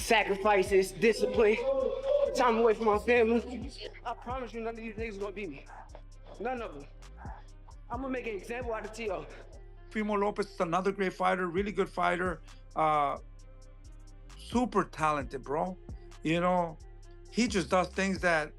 sacrifices, discipline, time away from my family. I promise you none of these niggas gonna beat me. None of them. I'm gonna make an example out of Tio. Teofimo Lopez is another great fighter, really good fighter. Super talented, bro. You know, he just does things that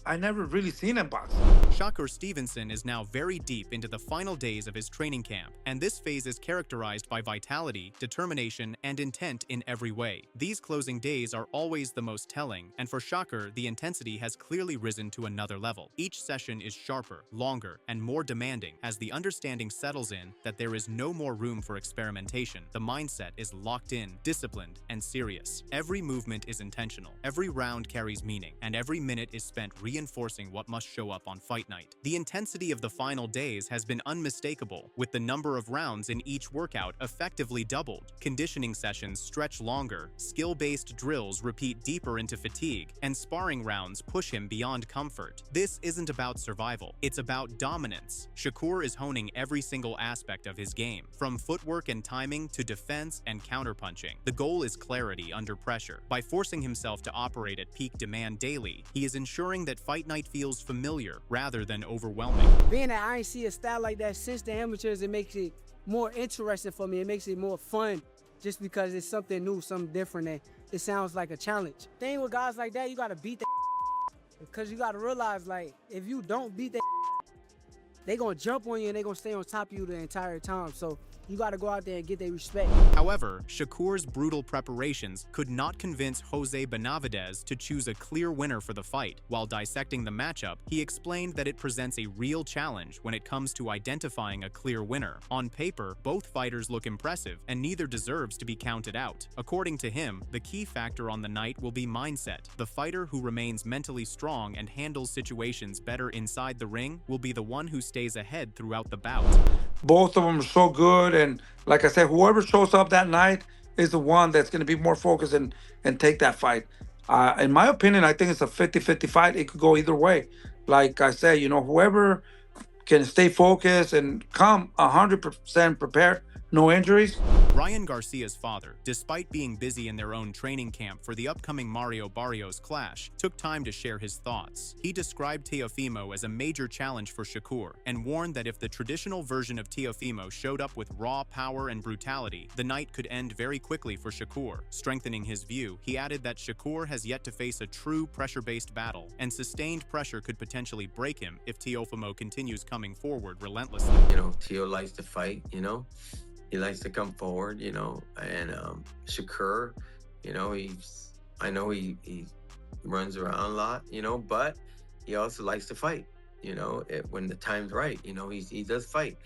I never really seen in boxing. Shakur Stevenson is now very deep into the final days of his training camp, and this phase is characterized by vitality, determination, and intent in every way. These closing days are always the most telling, and for Shakur, the intensity has clearly risen to another level. Each session is sharper, longer, and more demanding as the understanding settles in that there is no more room for experimentation. The mindset is locked in, disciplined, and serious. Every movement is intentional, every round carries meaning, and every minute is spent reinforcing what must show up on fight night. The intensity of the final days has been unmistakable, with the number of rounds in each workout effectively doubled. Conditioning sessions stretch longer, skill-based drills repeat deeper into fatigue, and sparring rounds push him beyond comfort. This isn't about survival, it's about dominance. Shakur is honing every single aspect of his game, from footwork and timing to defense and counterpunching. The goal is clarity under pressure. By forcing himself to operate at peak demand daily, he is ensuring that fight night feels familiar rather than overwhelming. Being that I ain't see a style like that since the amateurs, it makes it more interesting for me. It makes it more fun just because it's something new, something different, and it sounds like a challenge. Thing with guys like that, you gotta beat that because you gotta realize, like, if you don't beat that, they gonna jump on you and they gonna stay on top of you the entire time. So you gotta go out there and get their respect. However, Shakur's brutal preparations could not convince Jose Benavidez to choose a clear winner for the fight. While dissecting the matchup, he explained that it presents a real challenge when it comes to identifying a clear winner. On paper, both fighters look impressive, and neither deserves to be counted out. According to him, the key factor on the night will be mindset. The fighter who remains mentally strong and handles situations better inside the ring will be the one who stays ahead throughout the bout. Both of them are so good, and like I said, whoever shows up that night is the one that's going to be more focused and take that fight. In my opinion, I think it's a 50-50 fight. It could go either way. Like I said, you know, whoever can stay focused and come 100% prepared, no injuries. Ryan Garcia's father, despite being busy in their own training camp for the upcoming Mario Barrios clash, took time to share his thoughts. He described Teofimo as a major challenge for Shakur and warned that if the traditional version of Teofimo showed up with raw power and brutality, the night could end very quickly for Shakur. Strengthening his view, he added that Shakur has yet to face a true pressure-based battle, and sustained pressure could potentially break him if Teofimo continues coming forward relentlessly. You know, Teo likes to fight, you know. He likes to come forward, you know, and Shakur, you know, I know he runs around a lot, you know, but he also likes to fight, you know, when the time's right, you know, he does fight.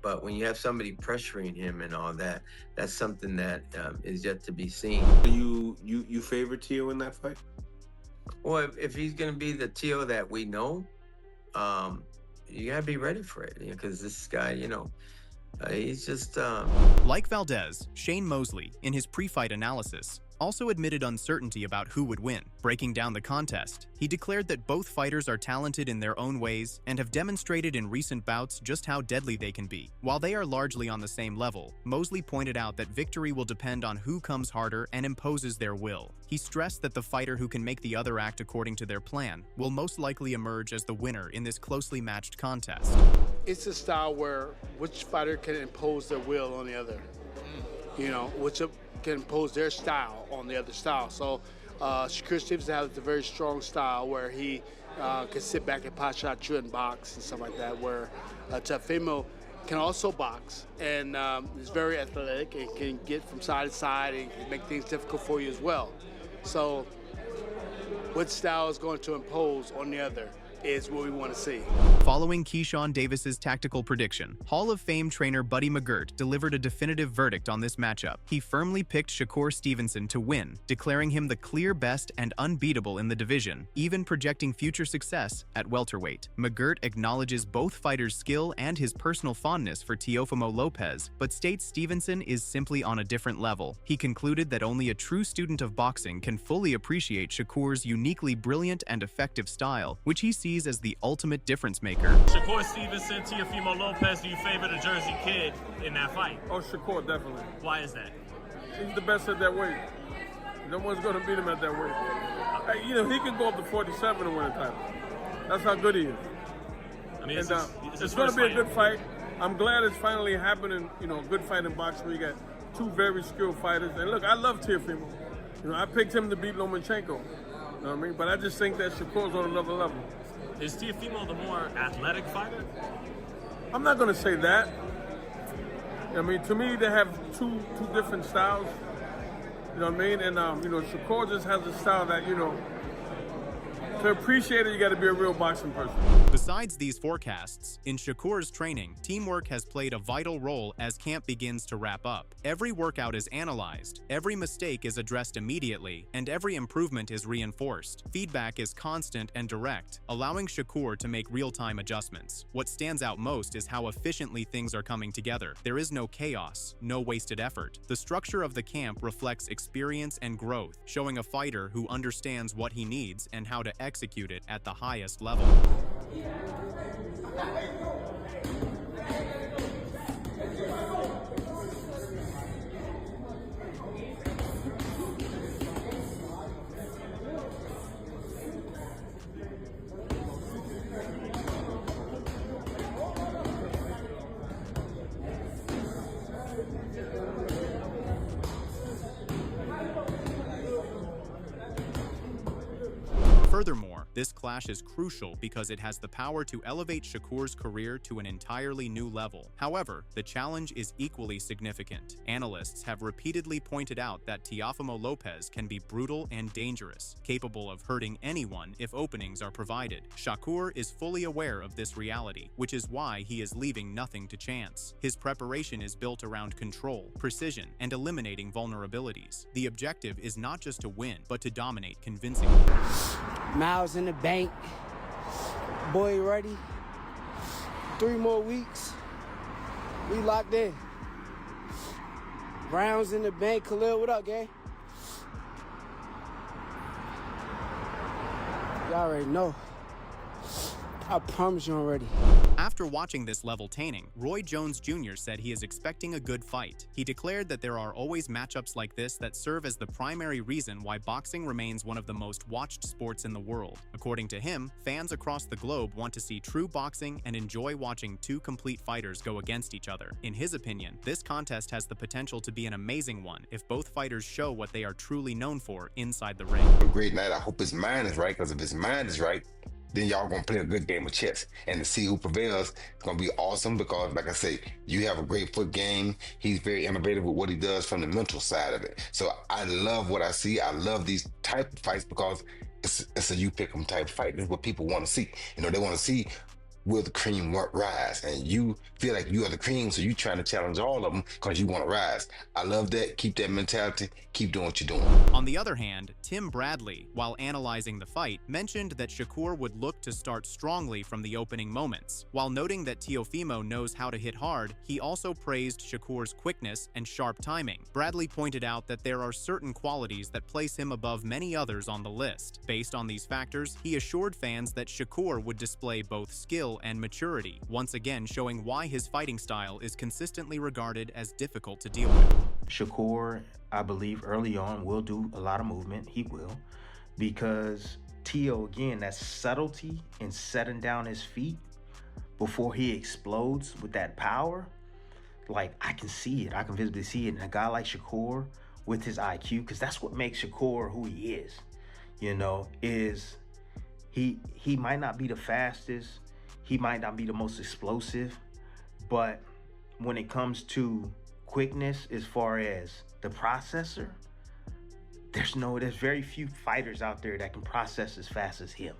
But when you have somebody pressuring him and all that, that's something that is yet to be seen. You favor Teo in that fight? Well, if he's going to be the Teo that we know, you got to be ready for it, because this guy, you know, he's just... Like Valdez, Shane Mosley, in his pre-fight analysis, also admitted uncertainty about who would win. Breaking down the contest, he declared that both fighters are talented in their own ways and have demonstrated in recent bouts just how deadly they can be. While they are largely on the same level, Mosley pointed out that victory will depend on who comes harder and imposes their will. He stressed that the fighter who can make the other act according to their plan will most likely emerge as the winner in this closely matched contest. It's a style where which fighter can impose their will on the other, you know, which can impose their style on the other style. So Shakur Stevenson has a very strong style where he can sit back and pot shot you and box and stuff like that, where Teofimo can also box and is very athletic and can get from side to side and can make things difficult for you as well. So what style is going to impose on the other is what we want to see. Following Keyshawn Davis's tactical prediction, Hall of Fame trainer Buddy McGirt delivered a definitive verdict on this matchup. He firmly picked Shakur Stevenson to win, declaring him the clear best and unbeatable in the division, even projecting future success at welterweight. McGirt acknowledges both fighters' skill and his personal fondness for Teofimo Lopez, but states Stevenson is simply on a different level. He concluded that only a true student of boxing can fully appreciate Shakur's uniquely brilliant and effective style, which he sees as the ultimate difference maker. Shakur Stevenson, Teofimo Lopez, do you favor the Jersey Kid in that fight? Oh, Shakur, definitely. Why is that? He's the best at that weight. No one's going to beat him at that weight. You know, he can go up to 47 and win a title. That's how good he is. I mean, And, it's going to be a good fight. I'm glad it's finally happening. You know, a good fight in boxing where you got two very skilled fighters. And look, I love Teofimo. You know, I picked him to beat Lomachenko. You know what I mean? But I just think that Shakur's on another level. Is Teofimo the more athletic fighter? I'm not going to say that. I mean, to me, they have two different styles. You know what I mean? And, you know, Shakur just has a style that, you know, to appreciate it, you got to be a real boxing person. Besides these forecasts, in Shakur's training, teamwork has played a vital role as camp begins to wrap up. Every workout is analyzed, every mistake is addressed immediately, and every improvement is reinforced. Feedback is constant and direct, allowing Shakur to make real-time adjustments. What stands out most is how efficiently things are coming together. There is no chaos, no wasted effort. The structure of the camp reflects experience and growth, showing a fighter who understands what he needs and how to execute it at the highest level. Furthermore, this clash is crucial because it has the power to elevate Shakur's career to an entirely new level. However, the challenge is equally significant. Analysts have repeatedly pointed out that Teofimo Lopez can be brutal and dangerous, capable of hurting anyone if openings are provided. Shakur is fully aware of this reality, which is why he is leaving nothing to chance. His preparation is built around control, precision, and eliminating vulnerabilities. The objective is not just to win, but to dominate convincingly. Miles in the bank. Boy, you ready? 3 more weeks. We locked in. Rounds in the bank. Khalil, what up, gang? You already know. I promise you already. After watching this level-taining, Roy Jones Jr. said he is expecting a good fight. He declared that there are always matchups like this that serve as the primary reason why boxing remains one of the most watched sports in the world. According to him, fans across the globe want to see true boxing and enjoy watching two complete fighters go against each other. In his opinion, this contest has the potential to be an amazing one if both fighters show what they are truly known for inside the ring. A great night. I hope his mind is right, because if his mind is right, then y'all gonna play a good game of chess. And to see who prevails, it's gonna be awesome because, like I say, you have a great foot game. He's very innovative with what he does from the mental side of it. So I love what I see. I love these type of fights because it's a you pick 'em type of fight. This is what people want to see. You know, they want to see, will the cream rise? And you feel like you are the cream, so you trying to challenge all of them because you want to rise. I love that. Keep that mentality. Keep doing what you're doing. On the other hand, Tim Bradley, while analyzing the fight, mentioned that Shakur would look to start strongly from the opening moments. While noting that Teofimo knows how to hit hard, he also praised Shakur's quickness and sharp timing. Bradley pointed out that there are certain qualities that place him above many others on the list. Based on these factors, he assured fans that Shakur would display both skill and maturity, once again showing why his fighting style is consistently regarded as difficult to deal with. Shakur, I believe early on, will do a lot of movement. He will, because Teo, again, that subtlety in setting down his feet before he explodes with that power, like, I can see it. I can visibly see it. And a guy like Shakur with his IQ, because that's what makes Shakur who he is, you know, is he might not be the fastest, he might not be the most explosive, but when it comes to quickness, as far as the processor, there's very few fighters out there that can process as fast as him.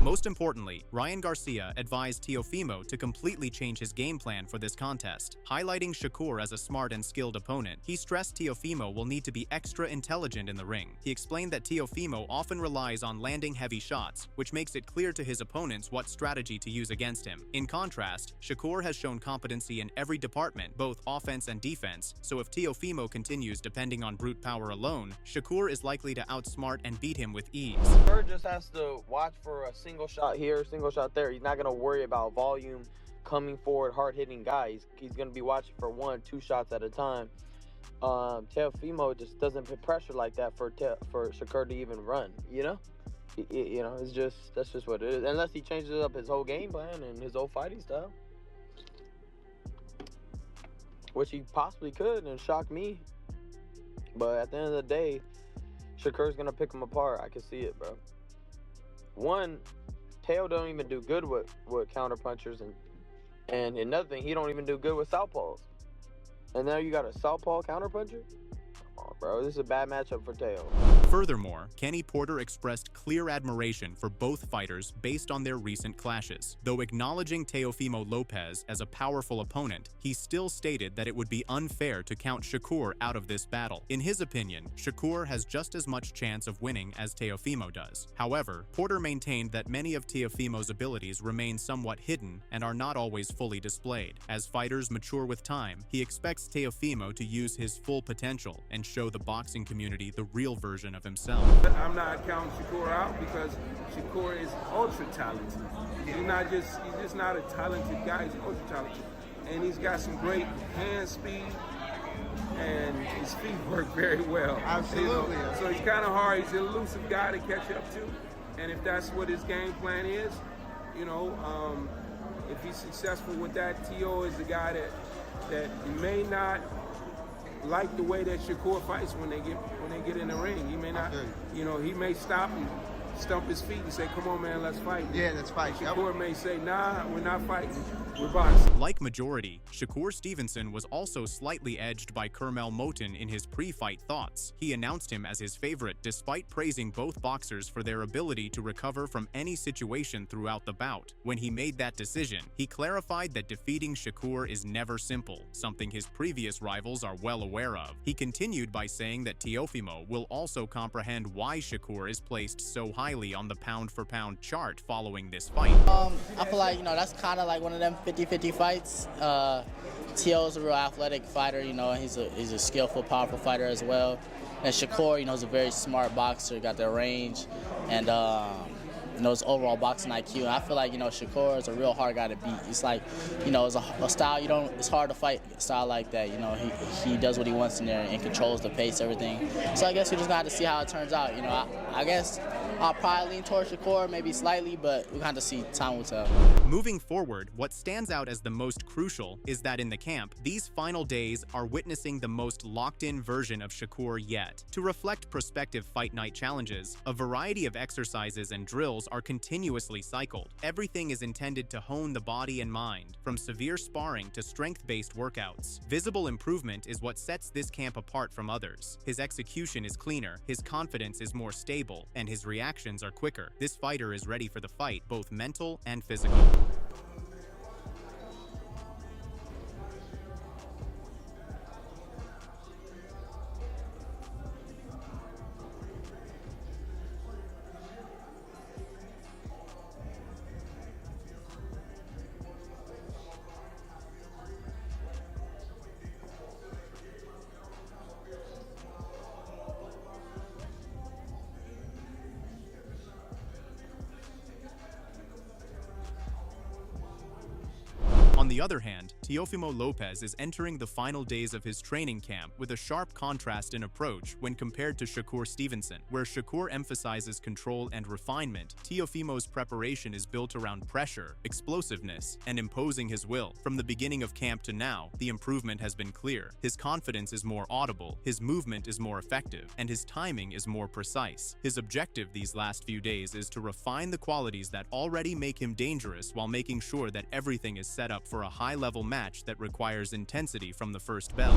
Most importantly, Ryan Garcia advised Teofimo to completely change his game plan for this contest. Highlighting Shakur as a smart and skilled opponent, he stressed Teofimo will need to be extra intelligent in the ring. He explained that Teofimo often relies on landing heavy shots, which makes it clear to his opponents what strategy to use against him. In contrast, Shakur has shown competency in every department, both offense and defense, so if Teofimo continues depending on brute power alone, Shakur is likely to outsmart and beat him with ease. Bird just has to watch for a single shot here, single shot there. He's not going to worry about volume, coming forward, hard-hitting guys. He's going to be watching for 1-2 shots at a time. Teofimo just doesn't put pressure like that for Shakur to even run. You know, that's just what it is. Unless he changes up his whole game plan and his whole fighting style, which he possibly could and shock me. But at the end of the day, Shakur's gonna pick him apart. I can see it, bro. One, Teo don't even do good with counter punchers, and another thing, he don't even do good with southpaws. And now you got a southpaw counter puncher? Come on, bro. This is a bad matchup for Teo. Furthermore, Kenny Porter expressed clear admiration for both fighters based on their recent clashes. Though acknowledging Teofimo Lopez as a powerful opponent, he still stated that it would be unfair to count Shakur out of this battle. In his opinion, Shakur has just as much chance of winning as Teofimo does. However, Porter maintained that many of Teofimo's abilities remain somewhat hidden and are not always fully displayed. As fighters mature with time, he expects Teofimo to use his full potential and show the boxing community the real version of himself. I'm not counting Shakur out because Shakur is ultra talented. He's just not a talented guy, he's ultra talented. And he's got some great hand speed and his feet work very well. Absolutely. So he's kind of hard, he's an elusive guy to catch up to. And if that's what his game plan is, if he's successful with that, Teo is the guy that may not like the way that Shakur fights when they get in the ring. He may not, he may stop and stump his feet and say, "Come on, man, let's fight." Yeah, let's fight. Shakur may say, "Nah, we're not fighting. We're boxing." Like majority, Shakur Stevenson was also slightly edged by Kermel Moton in his pre-fight thoughts. He announced him as his favorite despite praising both boxers for their ability to recover from any situation throughout the bout. When he made that decision, he clarified that defeating Shakur is never simple, something his previous rivals are well aware of. He continued by saying that Teofimo will also comprehend why Shakur is placed so highly on the pound-for-pound chart following this fight. I feel like, that's kind of like one of them 50-50 fights. Teo's a real athletic fighter, he's a skillful, powerful fighter as well. And Shakur, is a very smart boxer, got their range, and his overall boxing IQ. And I feel like, Shakur is a real hard guy to beat. It's like, it's a style it's hard to fight a style like that. He does what he wants in there and controls the pace, everything. So I guess we just got to see how it turns out. I guess I'll probably lean towards Shakur, maybe slightly, but we'll have to see. Time will tell. Moving forward, what stands out as the most crucial is that in the camp, these final days are witnessing the most locked-in version of Shakur yet. To reflect prospective fight night challenges, a variety of exercises and drills are continuously cycled. Everything is intended to hone the body and mind, from severe sparring to strength-based workouts. Visible improvement is what sets this camp apart from others. His execution is cleaner, his confidence is more stable, and his reactions are quicker. This fighter is ready for the fight, both mental and physical. On the other hand, Teofimo Lopez is entering the final days of his training camp with a sharp contrast in approach when compared to Shakur Stevenson. Where Shakur emphasizes control and refinement, Teofimo's preparation is built around pressure, explosiveness, and imposing his will. From the beginning of camp to now, the improvement has been clear. His confidence is more audible, his movement is more effective, and his timing is more precise. His objective these last few days is to refine the qualities that already make him dangerous while making sure that everything is set up for a high-level match that requires intensity from the first bell.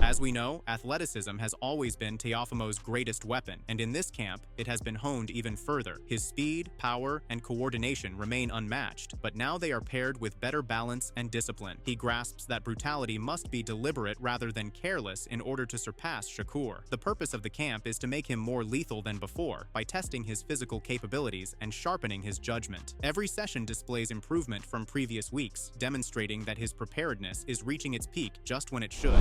As As we know, athleticism has always been Teofimo's greatest weapon, and in this camp, it has been honed even further. His speed, power, and coordination remain unmatched, but now they are paired with better balance and discipline. He grasps that brutality must be deliberate rather than careless in order to surpass Shakur. The purpose of the camp is to make him more lethal than before by testing his physical capabilities and sharpening his judgment. Every session displays improvement from previous weeks, demonstrating that his preparedness is reaching its peak just when it should.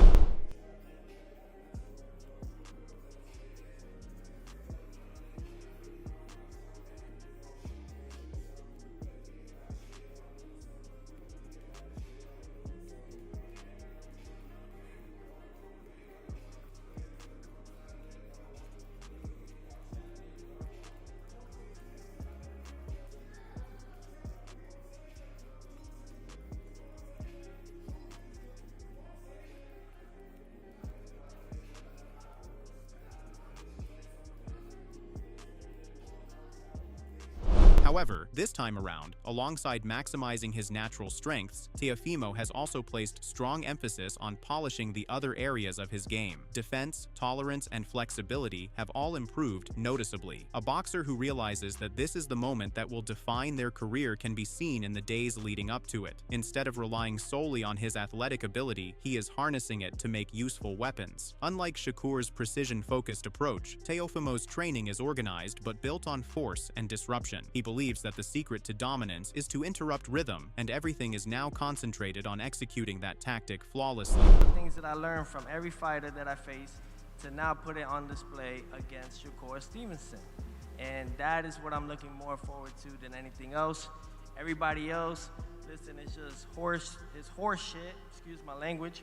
However, this time around, alongside maximizing his natural strengths, Teofimo has also placed strong emphasis on polishing the other areas of his game. Defense, tolerance, and flexibility have all improved noticeably. A boxer who realizes that this is the moment that will define their career can be seen in the days leading up to it. Instead of relying solely on his athletic ability, he is harnessing it to make useful weapons. Unlike Shakur's precision-focused approach, Teofimo's training is organized but built on force and disruption. He believes that the secret to dominance is to interrupt rhythm, and everything is now concentrated on executing that tactic flawlessly. Things that I learned from every fighter that I face to now put it on display against Shakur Stevenson. And that is what I'm looking more forward to than anything else. Everybody else, listen, it's just horse shit, excuse my language.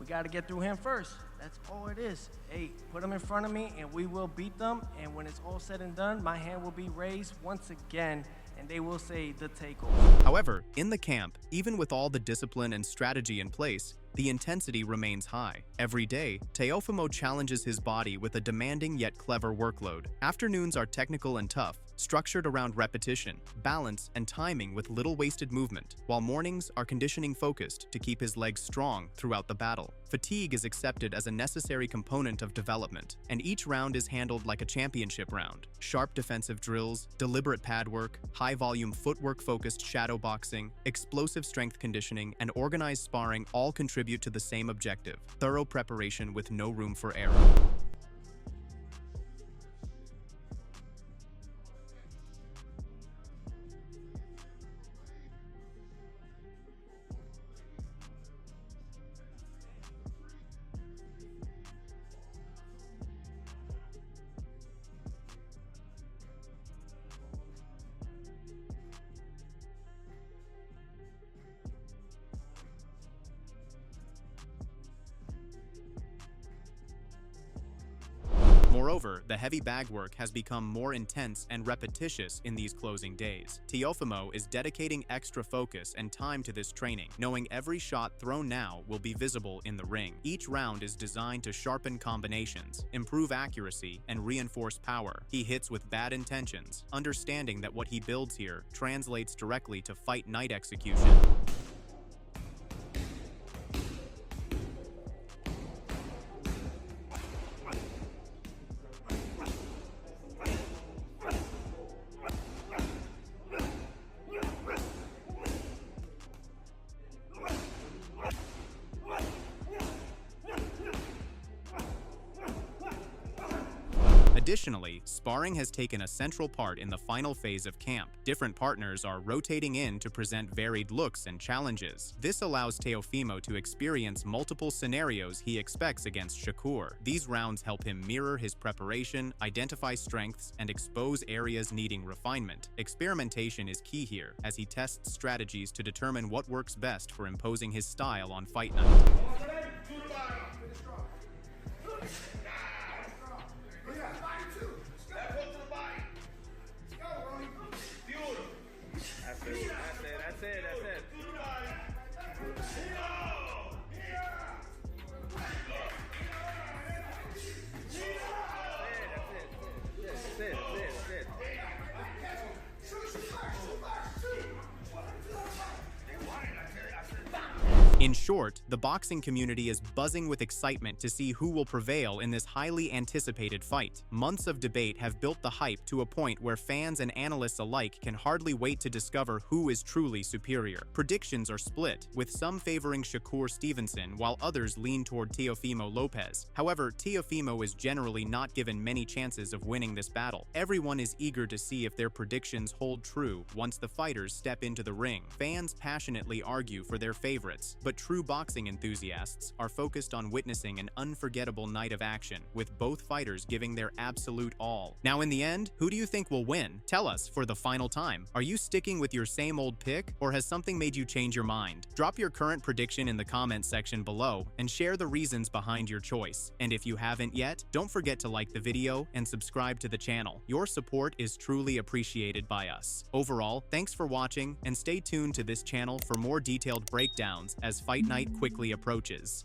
We got to get through him first. That's all it is. Hey, put them in front of me and we will beat them. And when it's all said and done, my hand will be raised once again and they will say the takeover. However, in the camp, even with all the discipline and strategy in place, the intensity remains high. Every day, Teofimo challenges his body with a demanding yet clever workload. Afternoons are technical and tough, structured around repetition, balance, and timing with little wasted movement, while mornings are conditioning focused to keep his legs strong throughout the battle. Fatigue is accepted as a necessary component of development, and each round is handled like a championship round. Sharp defensive drills, deliberate pad work, high-volume footwork-focused shadow boxing, explosive strength conditioning, and organized sparring all contribute to the same objective: thorough preparation with no room for error. Moreover, the heavy bag work has become more intense and repetitious in these closing days. Teofimo is dedicating extra focus and time to this training, knowing every shot thrown now will be visible in the ring. Each round is designed to sharpen combinations, improve accuracy, and reinforce power. He hits with bad intentions, understanding that what he builds here translates directly to fight night execution. Additionally, sparring has taken a central part in the final phase of camp. Different partners are rotating in to present varied looks and challenges. This allows Teofimo to experience multiple scenarios he expects against Shakur. These rounds help him mirror his preparation, identify strengths, and expose areas needing refinement. Experimentation is key here, as he tests strategies to determine what works best for imposing his style on fight night. In short, the boxing community is buzzing with excitement to see who will prevail in this highly anticipated fight. Months of debate have built the hype to a point where fans and analysts alike can hardly wait to discover who is truly superior. Predictions are split, with some favoring Shakur Stevenson while others lean toward Teofimo Lopez. However, Teofimo is generally not given many chances of winning this battle. Everyone is eager to see if their predictions hold true once the fighters step into the ring. Fans passionately argue for their favorites, but true boxing enthusiasts are focused on witnessing an unforgettable night of action, with both fighters giving their absolute all. Now in the end, who do you think will win? Tell us for the final time. Are you sticking with your same old pick, or has something made you change your mind? Drop your current prediction in the comments section below and share the reasons behind your choice. And if you haven't yet, don't forget to like the video and subscribe to the channel. Your support is truly appreciated by us. Overall, thanks for watching, and stay tuned to this channel for more detailed breakdowns as Fight Night quickly approaches.